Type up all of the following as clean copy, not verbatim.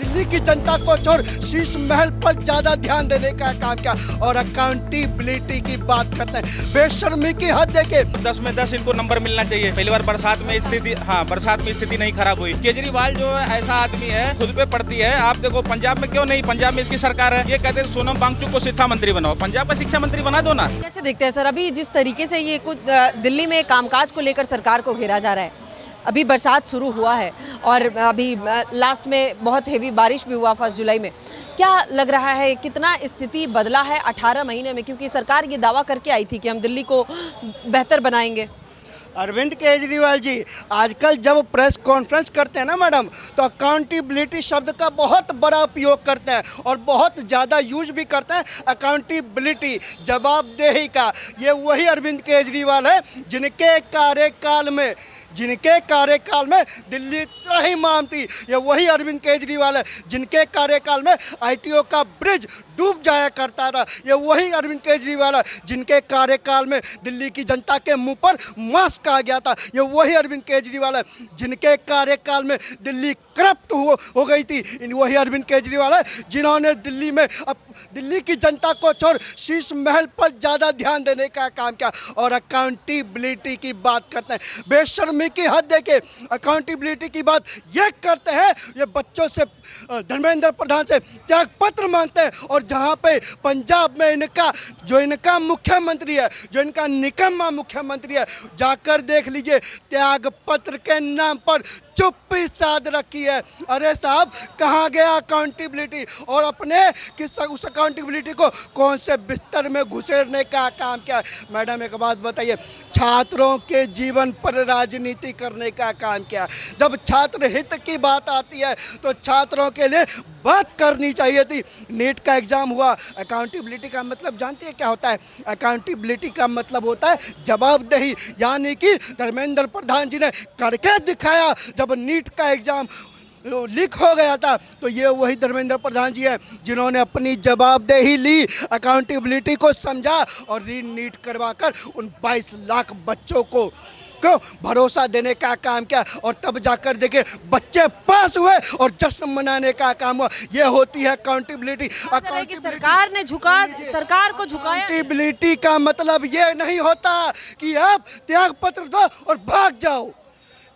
दिल्ली की जनता को छोड़ शीश महल पर ज्यादा ध्यान देने का काम किया और अकाउंटेबिलिटी की बात करते हैं। बेशर्मी की हद देखिए। 10 में 10 इनको नंबर मिलना चाहिए। पहली बार बरसात में स्थिति बरसात में स्थिति नहीं खराब हुई। केजरीवाल जो ऐसा आदमी है खुद पे पड़ती है। आप देखो पंजाब में क्यों नहीं, पंजाब में इसकी सरकार है। ये कहते हैं सोनम वांगचुक को शिक्षा मंत्री बनाओ, पंजाब का शिक्षा मंत्री बना दो ना। कैसे देखते हैं सर, अभी जिस तरीके से ये कुछ दिल्ली में कामकाज को लेकर सरकार को घेरा जा रहा है, अभी बरसात शुरू हुआ है और अभी लास्ट में बहुत हेवी बारिश भी हुआ 1 जुलाई में, क्या लग रहा है कितना स्थिति बदला है 18 महीने में? क्योंकि सरकार ये दावा करके आई थी कि हम दिल्ली को बेहतर बनाएंगे। अरविंद केजरीवाल जी आजकल जब प्रेस कॉन्फ्रेंस करते हैं ना मैडम, तो अकाउंटेबिलिटी शब्द का बहुत बड़ा उपयोग करते हैं और बहुत ज़्यादा यूज भी करते हैं। अकाउंटेबिलिटी, जवाबदेही का, ये वही अरविंद केजरीवाल है जिनके कार्यकाल में दिल्ली त्राहिमाम थी। ये वही अरविंद केजरीवाल है जिनके कार्यकाल में आईटीओ का ब्रिज डूब जाया करता था। ये वही अरविंद केजरीवाल है जिनके कार्यकाल में दिल्ली की जनता के मुंह पर मास्क आ गया था। ये वही अरविंद केजरीवाल है जिनके कार्यकाल में दिल्ली करप्ट हो गई थी। वही अरविंद केजरीवाल है जिन्होंने दिल्ली की जनता को छोड़ शीश महल पर ज़्यादा ध्यान देने का काम किया और अकाउंटेबिलिटी की बात करते हैं। बेशर्मी की हद देखिए। अकाउंटेबिलिटी की बात ये करते हैं, ये बच्चों से धर्मेंद्र प्रधान से त्याग पत्र मांगते हैं और जहाँ पे पंजाब में इनका मुख्यमंत्री है, जो इनका निकम्मा मुख्यमंत्री है, जाकर देख लीजिए त्याग पत्र के नाम पर चुप्पी साध रखी है। अरे साहब, कहाँ गया अकाउंटेबिलिटी? और अपने उस अकाउंटेबिलिटी को कौन से बिस्तर में घुसेड़ने का काम किया? मैडम एक बात बताइए, छात्रों के जीवन पर राजनीति करने का काम किया। जब छात्र हित की बात आती है तो छात्रों के लिए बात करनी चाहिए थी। नीट का एग्ज़ाम हुआ, अकाउंटेबिलिटी का मतलब जानती है क्या होता है? अकाउंटेबिलिटी का मतलब होता है जवाबदेही, यानी कि धर्मेंद्र प्रधान जी ने करके दिखाया। जब नीट का एग्ज़ाम लीक हो गया था तो ये वही धर्मेंद्र प्रधान जी है जिन्होंने अपनी जवाबदेही ली, अकाउंटेबिलिटी को समझा और रीनीट करवाकर उन 22 लाख बच्चों को भरोसा देने का काम किया और तब जाकर देखे बच्चे पास हुए और जश्न मनाने का काम हुआ। ये होती है अकाउंटेबिलिटी। सरकार को झुकाया। अकाउंटेबिलिटी का मतलब ये नहीं होता कि आप त्याग पत्र दो और भाग जाओ।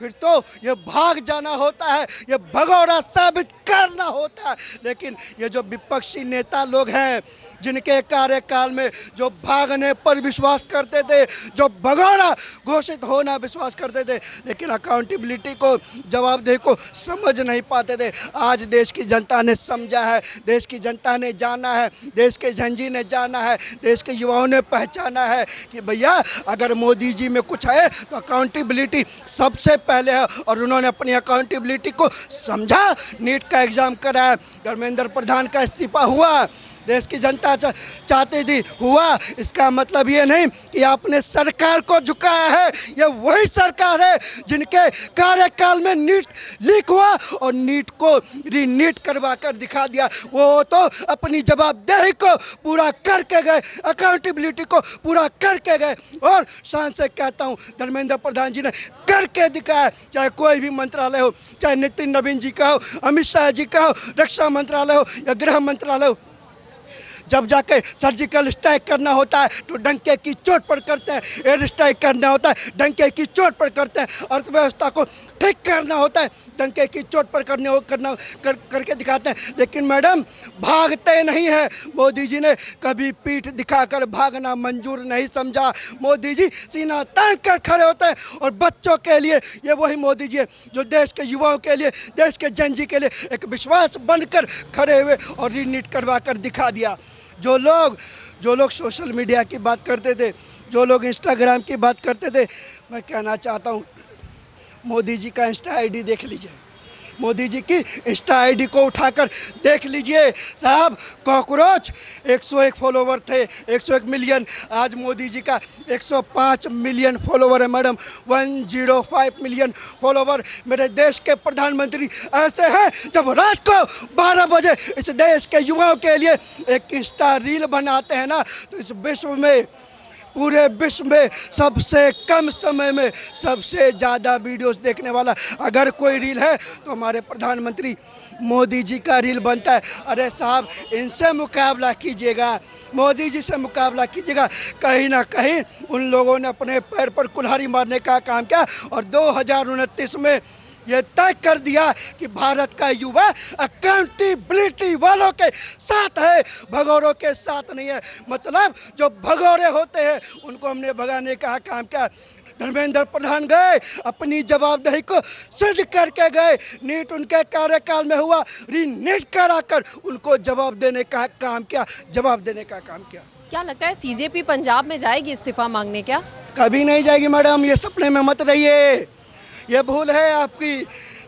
फिर तो ये भाग जाना होता है, ये भगोड़ा साबित करना होता है। लेकिन ये जो विपक्षी नेता लोग हैं जिनके कार्यकाल में जो भागने पर विश्वास करते थे, जो भगोड़ा घोषित होना विश्वास करते थे, लेकिन अकाउंटेबिलिटी को, जवाबदेही को समझ नहीं पाते थे। आज देश की जनता ने समझा है, देश की जनता ने जाना है, देश के झंझी ने जाना है, देश के युवाओं ने पहचाना है कि भैया अगर मोदी जी में कुछ है तो अकाउंटेबिलिटी सबसे पहले है। और उन्होंने अपनी अकाउंटेबिलिटी को समझा। नीट का एग्ज़ाम कराया, धर्मेंद्र प्रधान का इस्तीफा हुआ, देश की जनता चाहती थी, हुआ। इसका मतलब ये नहीं कि आपने सरकार को झुकाया है। ये वही सरकार है जिनके कार्यकाल में नीट लीक हुआ और नीट को रीनीट करवा कर दिखा दिया। वो तो अपनी जवाबदेही को पूरा करके गए, अकाउंटेबिलिटी को पूरा करके गए। और शान से कहता हूँ, धर्मेंद्र प्रधान जी ने करके दिखाया। चाहे कोई भी मंत्रालय हो, चाहे नितिन नवीन जी का हो, अमित शाह जी का हो, रक्षा मंत्रालय हो या गृह मंत्रालय हो, जब जाके सर्जिकल स्ट्राइक करना होता है तो डंके की चोट पर करते हैं, एयर स्ट्राइक करना होता है डंके की चोट पर करते हैं, अर्थव्यवस्था को ठीक करना होता है डंके की चोट पर करके दिखाते हैं। लेकिन मैडम भागते नहीं है। मोदी जी ने कभी पीठ दिखाकर भागना मंजूर नहीं समझा। मोदी जी सीना तान कर खड़े होते हैं और बच्चों के लिए ये वही मोदी जी है जो देश के युवाओं के लिए, देश के जनजी के लिए एक विश्वास बनकर खड़े हुए और रीनीट करवा कर दिखा दिया। जो लोग सोशल मीडिया की बात करते थे, जो लोग इंस्टाग्राम की बात करते थे, मैं कहना चाहता हूँ मोदी जी का इंस्टा आईडी देख लीजिए, मोदी जी की इंस्टा आईडी को उठाकर देख लीजिए। साहब, कॉकरोच 101 फॉलोवर थे, 101 मिलियन। आज मोदी जी का 105 मिलियन फॉलोवर है मैडम, 105 मिलियन फॉलोवर। मेरे देश के प्रधानमंत्री ऐसे हैं जब रात को 12 बजे इस देश के युवाओं के लिए एक इंस्टा रील बनाते हैं ना, तो इस विश्व में पूरे विश्व में सबसे कम समय में सबसे ज़्यादा वीडियोस देखने वाला अगर कोई रील है तो हमारे प्रधानमंत्री मोदी जी का रील बनता है। अरे साहब, इनसे मुकाबला कीजिएगा, मोदी जी से मुकाबला कीजिएगा। कहीं ना कहीं उन लोगों ने अपने पैर पर कुल्हाड़ी मारने का काम किया और 2029 में ये तय कर दिया कि भारत का युवा अकाउंटेबिलिटी वालों के साथ है, भगौरों के साथ नहीं है। मतलब जो भगौरे होते हैं उनको हमने भगाने का काम किया। धर्मेंद्र प्रधान गए, अपनी जवाबदेही को सिद्ध करके गए। नीट उनके कार्यकाल में हुआ, रीनीट कराकर उनको जवाब देने का काम किया, जवाब देने का काम किया। क्या लगता है सीजेपी पंजाब में जाएगी इस्तीफा मांगने? क्या कभी नहीं जाएगी मैडम, ये सपने में मत रहिए, ये भूल है आपकी।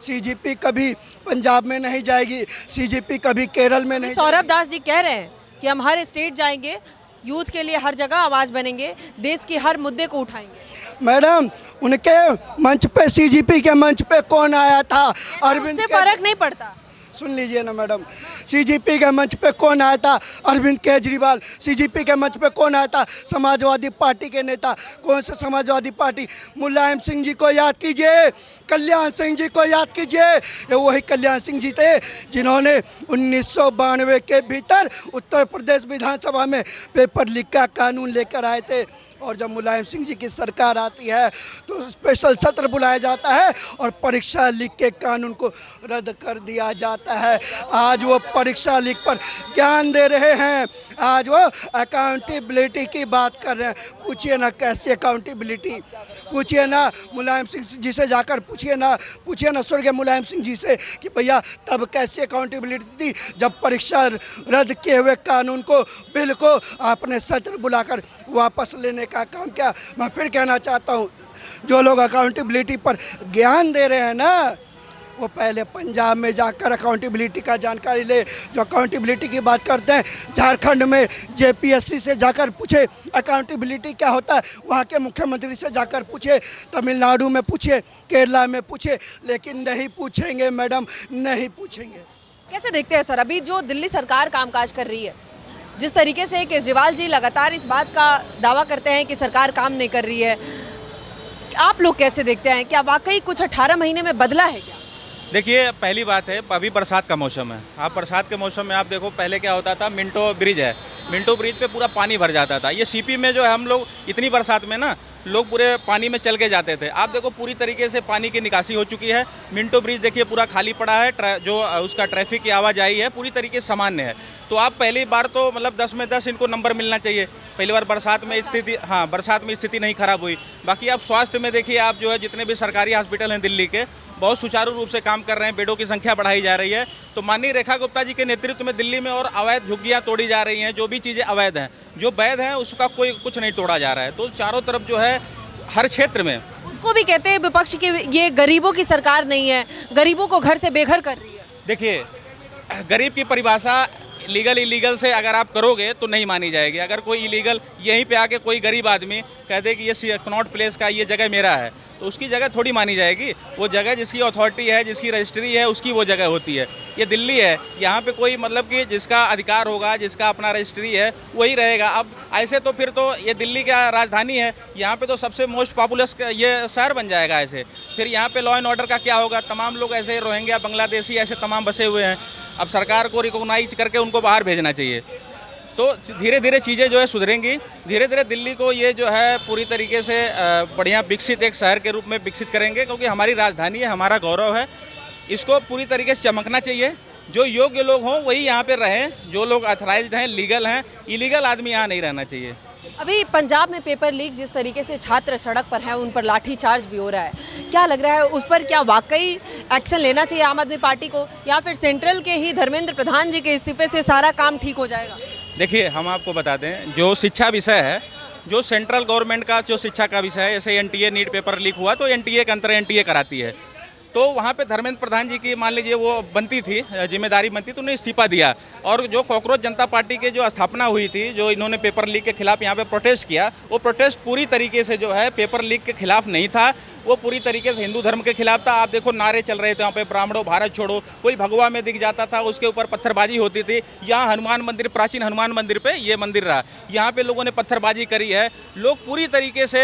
सीजेपी कभी पंजाब में नहीं जाएगी, सीजेपी कभी केरल में नहीं। सौरभ दास जी कह रहे हैं कि हम हर स्टेट जाएंगे, यूथ के लिए हर जगह आवाज बनेंगे, देश की हर मुद्दे को उठाएंगे। मैडम, उनके मंच पे, सीजेपी के मंच पे कौन आया था? अरविंद। उससे फर्क नहीं पड़ता। सुन लीजिए ना मैडम, सीजेपी के मंच पे कौन आया था? अरविंद केजरीवाल। सीजेपी के मंच पे कौन आया था? समाजवादी पार्टी के नेता। कौन से समाजवादी पार्टी? मुलायम सिंह जी को याद कीजिए, कल्याण सिंह जी को याद कीजिए। ये वही कल्याण सिंह जी थे जिन्होंने 1992 के भीतर उत्तर प्रदेश विधानसभा में पेपर लीक का कानून लेकर आए थे। और जब मुलायम सिंह जी की सरकार आती है तो स्पेशल सत्र बुलाया जाता है और परीक्षा लीक के कानून को रद्द कर दिया जाता है। आज वो परीक्षा लीक पर ज्ञान दे रहे हैं, आज वो अकाउंटेबिलिटी की बात कर रहे हैं। पूछिए ना कैसी अकाउंटेबिलिटी, पूछिए ना मुलायम सिंह जी से जाकर पूछिए ना स्वर्गीय मुलायम सिंह जी से कि भैया तब कैसी अकाउंटेबिलिटी थी जब परीक्षा रद्द किए हुए कानून को, बिल को आपने सत्र बुलाकर वापस लेने का काम किया। मैं फिर कहना चाहता हूँ, जो लोग अकाउंटेबिलिटी पर ज्ञान दे रहे हैं ना, वो पहले पंजाब में जाकर अकाउंटेबिलिटी का जानकारी ले। जो अकाउंटेबिलिटी की बात करते हैं, झारखंड में जेपीएससी से जाकर पूछे अकाउंटेबिलिटी क्या होता है, वहाँ के मुख्यमंत्री से जाकर पूछे, तमिलनाडु में पूछे, केरला में पूछे, लेकिन नहीं पूछेंगे मैडम, नहीं पूछेंगे। कैसे देखते हैं सर, अभी जो दिल्ली सरकार कामकाज कर रही है, जिस तरीके से केजरीवाल जी लगातार इस बात का दावा करते हैं कि सरकार काम नहीं कर रही है, आप लोग कैसे देखते हैं? क्या वाकई कुछ 18 महीने में बदला है क्या? देखिए, पहली बात है, अभी बरसात का मौसम है। आप बरसात के मौसम में आप देखो, पहले क्या होता था, मिंटो ब्रिज है, मिंटो ब्रिज पे पूरा पानी भर जाता था। ये सीपी में जो है, हम लोग इतनी बरसात में ना लोग पूरे पानी में चल के जाते थे। आप देखो पूरी तरीके से पानी की निकासी हो चुकी है। मिंटो ब्रिज देखिए पूरा खाली पड़ा है, जो उसका ट्रैफिक की आवाजाही है पूरी तरीके से सामान्य है। तो आप पहली बार तो मतलब 10 में 10 इनको नंबर मिलना चाहिए। पहली बार बरसात में स्थिति, हाँ, बरसात में स्थिति नहीं खराब हुई। बाकी आप स्वास्थ्य में देखिए, आप जो है जितने भी सरकारी हॉस्पिटल हैं दिल्ली के, बहुत सुचारू रूप से काम कर रहे हैं, बेडों की संख्या बढ़ाई जा रही है। तो माननीय रेखा गुप्ता जी के नेतृत्व में दिल्ली में और अवैध झुग्गियाँ तोड़ी जा रही हैं। जो भी चीज़ें अवैध हैं, जो वैध हैं, उसका कोई कुछ नहीं तोड़ा जा रहा है। तो चारों तरफ जो है हर क्षेत्र में, उसको भी कहते हैं विपक्ष की ये गरीबों की सरकार नहीं है, गरीबों को घर से बेघर कर रही है। देखिए, गरीब की परिभाषा लीगल इलीगल से अगर आप करोगे तो नहीं मानी जाएगी। अगर कोई इलीगल यहीं पे आके कोई गरीब आदमी कह दे कि ये कनॉट प्लेस का ये जगह मेरा है, तो उसकी जगह थोड़ी मानी जाएगी। वो जगह जिसकी अथॉरिटी है, जिसकी रजिस्ट्री है, उसकी वो जगह होती है। ये दिल्ली है, यहाँ पे कोई मतलब कि जिसका अधिकार होगा, जिसका अपना रजिस्ट्री है, वही रहेगा। अब ऐसे तो फिर तो ये दिल्ली का राजधानी है, यहाँ पे तो सबसे मोस्ट पॉपुलस ये शहर बन जाएगा। ऐसे फिर यहाँ पे लॉ एंड ऑर्डर का क्या होगा? तमाम लोग ऐसे रोहिंग्या, बांग्लादेशी ऐसे तमाम बसे हुए हैं। अब सरकार को रिकॉग्नाइज करके उनको बाहर भेजना चाहिए। तो धीरे धीरे चीज़ें जो है सुधरेंगी। धीरे धीरे दिल्ली को ये जो है पूरी तरीके से बढ़िया विकसित एक शहर के रूप में विकसित करेंगे, क्योंकि हमारी राजधानी है, हमारा गौरव है। इसको पूरी तरीके से चमकना चाहिए। जो योग्य लोग हों वही यहाँ पे रहें, जो लोग अथराइज्ड हैं, लीगल हैं। इलीगल आदमी यहाँ नहीं रहना चाहिए। अभी पंजाब में पेपर लीक जिस तरीके से छात्र सड़क पर हैं, उन पर लाठीचार्ज भी हो रहा है, क्या लग रहा है उस पर क्या वाकई एक्शन लेना चाहिए आम आदमी पार्टी को, या फिर सेंट्रल के ही धर्मेंद्र प्रधान जी के इस्तीफे से सारा काम ठीक हो जाएगा? देखिए, हम आपको बता दें, जो शिक्षा विषय है, जो सेंट्रल गवर्नमेंट का जो शिक्षा का विषय है, जैसे एनटीए नीट पेपर लीक हुआ तो एनटीए के अंतर एनटीए कराती है। तो वहाँ पे धर्मेंद्र प्रधान जी की मान लीजिए वो बनती थी, जिम्मेदारी बनती, तो उन्हें इस्तीफा दिया। और जो कॉकरोच जनता पार्टी के जो स्थापना हुई थी, जो इन्होंने पेपर लीक के खिलाफ यहाँ पे प्रोटेस्ट किया, वो प्रोटेस्ट पूरी तरीके से जो है पेपर लीक के खिलाफ नहीं था। वो पूरी तरीके से हिंदू धर्म के खिलाफ था। आप देखो नारे चल रहे थे वहाँ पे, ब्राह्मणों भारत छोड़ो, कोई भगवा में दिख जाता था उसके ऊपर पत्थरबाजी होती थी। यहाँ हनुमान मंदिर, प्राचीन हनुमान मंदिर पे ये मंदिर रहा, यहाँ पे लोगों ने पत्थरबाजी करी है। लोग पूरी तरीके से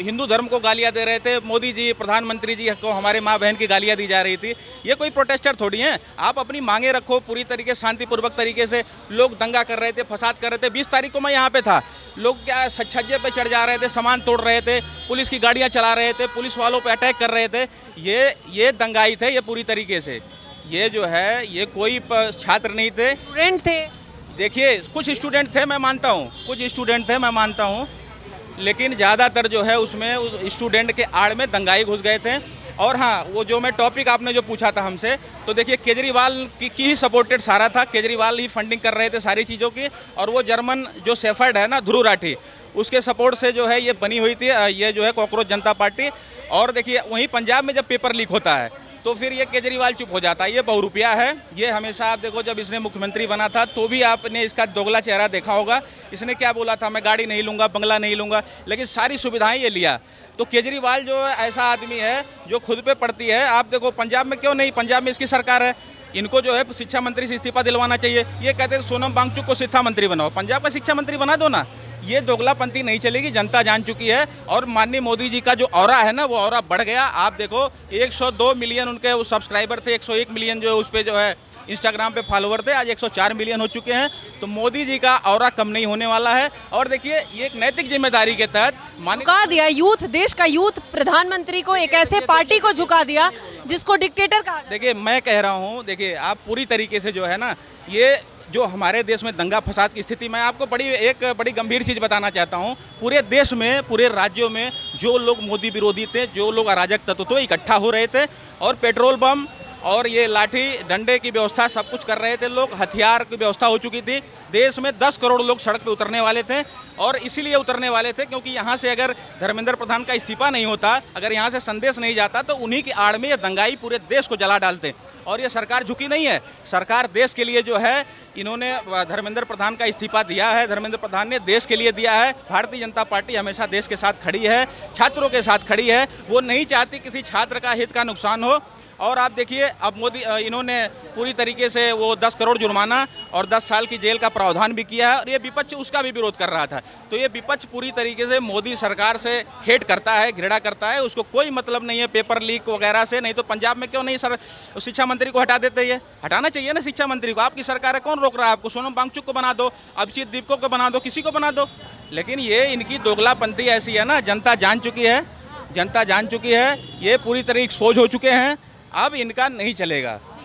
हिंदू धर्म को गालियाँ दे रहे थे। मोदी जी, प्रधानमंत्री जी को हमारे माँ बहन की गालियाँ दी जा रही थी। ये कोई प्रोटेस्टर थोड़ी हैं। आप अपनी मांगे रखो पूरी तरीके शांतिपूर्वक तरीके से। लोग दंगा कर रहे थे, फसाद कर रहे थे। 20 तारीख को मैं यहाँ पे था, लोग क्या छज्जे पे चढ़ जा रहे थे, सामान तोड़ रहे थे, पुलिस की गाड़ियाँ चला रहे थे, पुलिस वालों पे अटैक कर रहे थे। ये दंगाई थे ये पूरी तरीके से। ये जो है ये कोई छात्र नहीं थे, स्टूडेंट थे। देखिए कुछ स्टूडेंट थे मैं मानता हूँ, कुछ स्टूडेंट थे मैं मानता हूँ, लेकिन ज़्यादातर जो है उसमें उस स्टूडेंट के आड़ में दंगाई घुस गए थे। और हाँ, वो जो मैं टॉपिक आपने जो पूछा था हमसे, तो देखिए केजरीवाल की ही सपोर्टेड सारा था, केजरीवाल ही फंडिंग कर रहे थे सारी चीज़ों की। और वो जर्मन जो शेफर्ड है ना, ध्रुव राठी, उसके सपोर्ट से जो है ये बनी हुई थी, ये जो है कॉकरोच जनता पार्टी। और देखिए वहीं पंजाब में जब पेपर लीक होता है तो फिर ये केजरीवाल चुप हो जाता है। ये बहुरूपिया है। ये हमेशा आप देखो, जब इसने मुख्यमंत्री बना था तो भी आपने इसका दोगला चेहरा देखा होगा। इसने क्या बोला था, मैं गाड़ी नहीं लूँगा, बंगला नहीं लूँगा, लेकिन सारी सुविधाएं ये लिया। तो केजरीवाल जो ऐसा आदमी है जो खुद पे पड़ती है। आप देखो पंजाब में क्यों नहीं, पंजाब में इसकी सरकार है, इनको जो है शिक्षा मंत्री से इस्तीफा दिलवाना चाहिए। ये कहते हैं सोनम वांगचुक को शिक्षा मंत्री बनाओ, पंजाब का शिक्षा मंत्री बना दो ना। ये दोगलापंथी नहीं चलेगी, जनता जान चुकी है। और माननीय मोदी जी का जो ऑरा है ना, वो ऑरा बढ़ गया। आप देखो 102 मिलियन उनके वो सब्सक्राइबर थे, 101 मिलियन जो उस पर जो है इंस्टाग्राम पे फॉलोवर थे, आज 104 मिलियन हो चुके हैं। तो मोदी जी का ऑरा कम नहीं होने वाला है। और देखिए ये एक नैतिक जिम्मेदारी के तहत झुका दिया यूथ, देश का यूथ प्रधानमंत्री को, एक ऐसे पार्टी को झुका दिया जिसको डिक्टेटर कहा जाता है। देखिए मैं कह रहा हूँ, देखिए आप पूरी तरीके से जो है ना, ये जो हमारे देश में दंगा फसाद की स्थिति, मैं आपको एक बड़ी गंभीर चीज़ बताना चाहता हूँ। पूरे देश में, पूरे राज्यों में जो लोग मोदी विरोधी थे, जो लोग अराजक तत्व थे, इकट्ठा हो रहे थे और पेट्रोल बम और ये लाठी डंडे की व्यवस्था सब कुछ कर रहे थे लोग। हथियार की व्यवस्था हो चुकी थी। देश में 10 करोड़ लोग सड़क पे उतरने वाले थे। और इसीलिए उतरने वाले थे क्योंकि यहाँ से अगर धर्मेंद्र प्रधान का इस्तीफा नहीं होता, अगर यहाँ से संदेश नहीं जाता, तो उन्हीं की आड़ में ये दंगाई पूरे देश को जला डालते। और ये सरकार झुकी नहीं है। सरकार देश के लिए जो है, इन्होंने धर्मेंद्र प्रधान का इस्तीफा दिया है, धर्मेंद्र प्रधान ने देश के लिए दिया है। भारतीय जनता पार्टी हमेशा देश के साथ खड़ी है, छात्रों के साथ खड़ी है। वो नहीं चाहती किसी छात्र का हित का नुकसान हो। और आप देखिए अब मोदी, इन्होंने पूरी तरीके से वो 10 करोड़ जुर्माना और 10 साल की जेल का प्रावधान भी किया है। और ये विपक्ष उसका भी विरोध कर रहा था। तो ये विपक्ष पूरी तरीके से मोदी सरकार से हेट करता है, घृणा करता है। उसको कोई मतलब नहीं है पेपर लीक वगैरह से। नहीं तो पंजाब में क्यों नहीं सर शिक्षा मंत्री को हटा देते? ये हटाना चाहिए ना शिक्षा मंत्री को। आपकी सरकार है, कौन रोक रहा है आपको? सोनम वांगचुक को बना दो, अभिजीत दीपको को बना दो, किसी को बना दो। लेकिन ये इनकी दोगलापंथी ऐसी है ना, जनता जान चुकी है, जनता जान चुकी है। ये पूरी तरह एक्सपोज हो चुके हैं। अब इनका नहीं चलेगा।